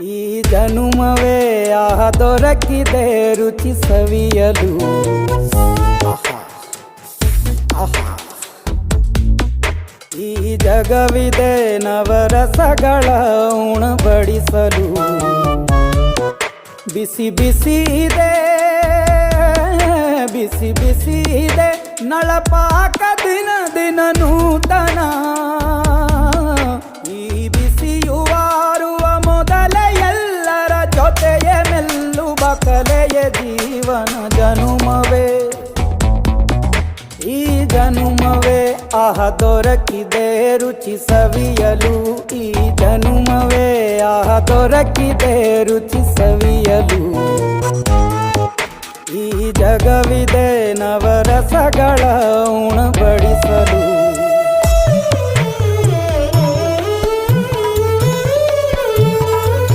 ಈ ಜನುಮವೇ ಆಹ ದೊರಕಿದೆ ರುಚಿ ಸವಿಯಲು. ಈ ಜಗವಿದೆ ನವರಸಗಳ ಉಣಬಡಿಸಲು. ಬಿಸಿ ಬಿಸಿ ಇದೆ, ಬಿಸಿ ಬಿಸಿ ಇದೆ ನಳಪಾಕ ದಿನ ದಿನ ನೂತನ. ಈ ಬಿಸಿಯುವಾರುವ ಮೊದಲೇ ಎಲ್ಲರ ಜೊತೆಯೇ ಮೆಲ್ಲುವ ಕಲೆಯ ಜೀವನ ಜನುಮವೇ. ಈ ಜನುಮವೇ ಆಹ ದೊರಕಿದೆ ರುಚಿ ಸವಿಯಲು. ಈ ಜನುಮವೇ ಆಹ ದೊರಕಿದೆ ರುಚಿ ಸವಿಯಲು. ಈ ಜಗವಿದೆ ನವರಸಗಳ ಉಣಬಡಿಸಲು.